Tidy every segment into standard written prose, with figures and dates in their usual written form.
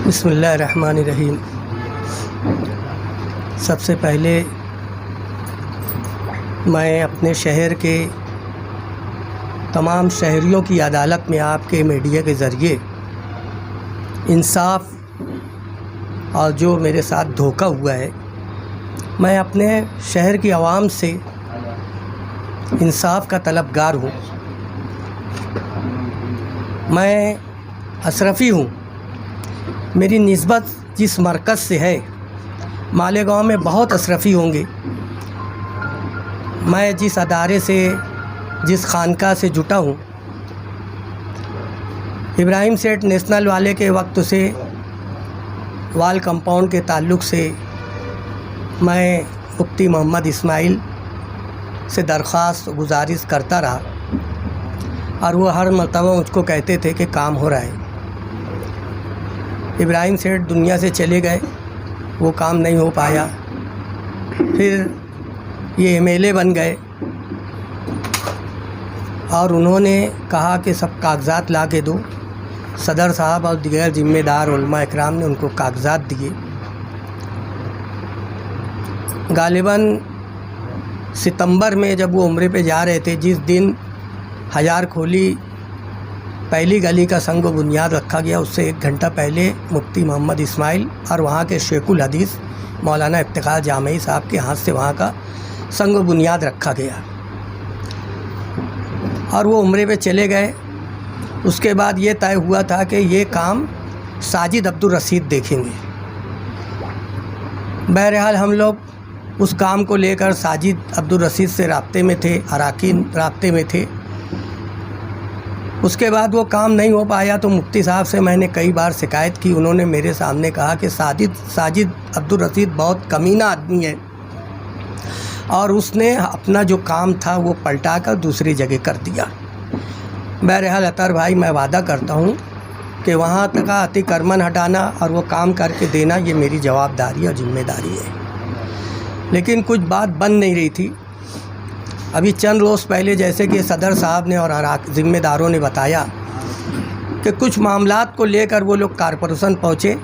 بسم اللہ الرحمن الرحیم۔ سب سے پہلے میں اپنے شہر کے تمام شہریوں کی عدالت میں آپ کے میڈیا کے ذریعے انصاف اور جو میرے ساتھ دھوکہ ہوا ہے، میں اپنے شہر کی عوام سے انصاف کا طلبگار ہوں۔ میں اشرفی ہوں۔ میری نسبت جس مرکز سے ہے، مالیگاؤں میں بہت اشرفی ہوں گے۔ میں جس ادارے سے، جس خانقاہ سے جٹا ہوں، ابراہیم سیٹھ نیشنل والے کے وقت سے وال کمپاؤنڈ کے تعلق سے میں مفتی محمد اسماعیل سے درخواست گزارش کرتا رہا، اور وہ ہر مرتبہ مجھ کو کہتے تھے کہ کام ہو رہا ہے۔ ابراہیم سیٹھ دنیا سے چلے گئے، وہ کام نہیں ہو پایا۔ پھر یہ ایم ایل اے بن گئے اور انہوں نے کہا کہ سب کاغذات لا کے دو۔ صدر صاحب اور دیگر ذمہ دار علماء اکرام نے ان کو کاغذات دیے۔ غالباً ستمبر میں جب وہ عمرے پہ جا رہے تھے، جس دن ہزار کھولی پہلی گلی کا سنگ و بنیاد رکھا گیا، اس سے 1 گھنٹہ پہلے مفتی محمد اسماعیل اور وہاں کے شیخ الحدیث مولانا افتخار جامعی صاحب کے ہاتھ سے وہاں کا سنگ و بنیاد رکھا گیا، اور وہ عمرے پہ چلے گئے۔ اس کے بعد یہ طے ہوا تھا کہ یہ کام ساجد عبدالرشید دیکھیں گے۔ بہرحال ہم لوگ اس کام کو لے کر ساجد عبدالرشید سے رابطے میں تھے، اراکین رابطے میں تھے۔ اس کے بعد وہ کام نہیں ہو پایا تو مفتی صاحب سے میں نے کئی بار شکایت کی۔ انہوں نے میرے سامنے کہا کہ ساجد عبدالرشید بہت کمینہ آدمی ہے، اور اس نے اپنا جو کام تھا وہ پلٹا کر دوسری جگہ کر دیا۔ بہرحال اطہر بھائی، میں وعدہ کرتا ہوں کہ وہاں تک عتی کرمن ہٹانا اور وہ کام کر کے دینا، یہ میری جوابداری اور ذمہ داری ہے۔ لیکن کچھ بات بن نہیں رہی تھی۔ ابھی چند روز پہلے جیسے کہ صدر صاحب نے اور ذمہ داروں نے بتایا کہ کچھ معاملات کو لے کر وہ لوگ کارپوریشن پہنچے،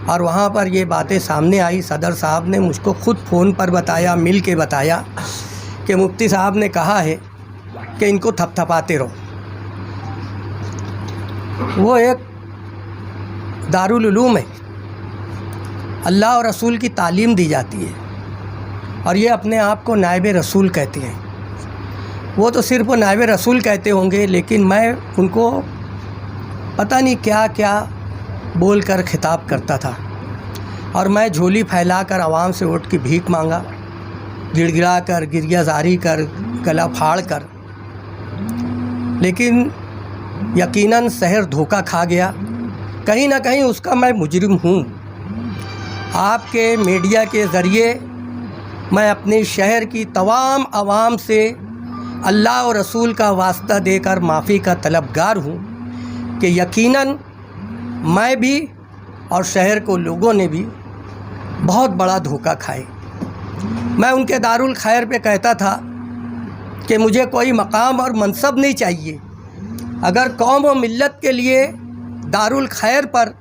اور وہاں پر یہ باتیں سامنے آئی۔ صدر صاحب نے مجھ کو خود فون پر بتایا، مل کے بتایا کہ مفتی صاحب نے کہا ہے کہ ان کو تھپ تھپاتے رہو۔ وہ ایک دارالعلوم ہے، اللہ اور رسول کی تعلیم دی جاتی ہے، اور یہ اپنے آپ کو نائب رسول کہتے ہیں۔ وہ تو صرف وہ نائب رسول کہتے ہوں گے، لیکن میں ان کو پتہ نہیں کیا کیا بول کر خطاب کرتا تھا، اور میں جھولی پھیلا کر عوام سے ووٹ کی بھیک مانگا، گڑ گڑا کر، گریہ زاری کر، گلا پھاڑ کر۔ لیکن یقیناً شہر دھوکہ کھا گیا۔ کہیں نہ کہیں اس کا میں مجرم ہوں۔ آپ کے میڈیا کے ذریعے میں اپنے شہر کی تمام عوام سے اللہ اور رسول کا واسطہ دے کر معافی کا طلبگار ہوں کہ یقیناً میں بھی اور شہر کو لوگوں نے بھی بہت بڑا دھوکہ کھائے۔ میں ان کے دارالخیر پہ کہتا تھا کہ مجھے کوئی مقام اور منصب نہیں چاہیے۔ اگر قوم و ملت کے لیے دارالخیر پر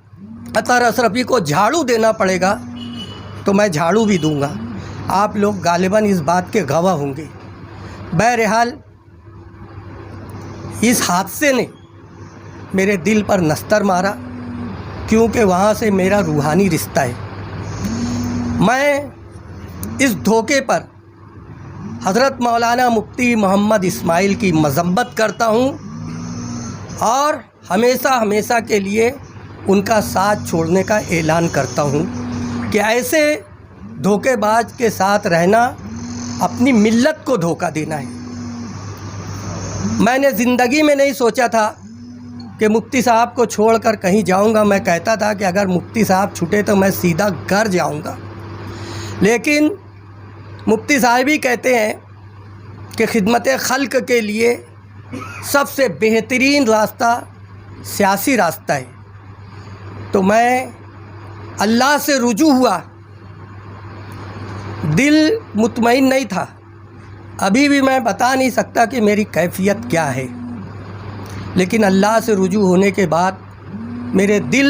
اطہر اشرفی کو جھاڑو دینا پڑے گا تو میں جھاڑو بھی دوں گا۔ آپ لوگ غالباً اس بات کے گواہ ہوں گے۔ بہرحال اس حادثے نے میرے دل پر نستر مارا، کیونکہ وہاں سے میرا روحانی رشتہ ہے۔ میں اس دھوکے پر حضرت مولانا مفتی محمد اسماعیل کی مذمت کرتا ہوں، اور ہمیشہ کے لیے ان کا ساتھ چھوڑنے کا اعلان کرتا ہوں کہ ایسے دھوکے باز کے ساتھ رہنا اپنی ملت کو دھوکہ دینا ہے۔ میں نے زندگی میں نہیں سوچا تھا کہ مفتی صاحب کو چھوڑ کر کہیں جاؤں گا۔ میں کہتا تھا کہ اگر مفتی صاحب چھٹے تو میں سیدھا گھر جاؤں گا، لیکن مفتی صاحب ہی کہتے ہیں کہ خدمت خلق کے لیے سب سے بہترین راستہ سیاسی راستہ ہے۔ تو میں اللہ سے رجوع ہوا، دل مطمئن نہیں تھا۔ ابھی بھی میں بتا نہیں سکتا کہ میری کیفیت کیا ہے، لیکن اللہ سے رجوع ہونے کے بعد میرے دل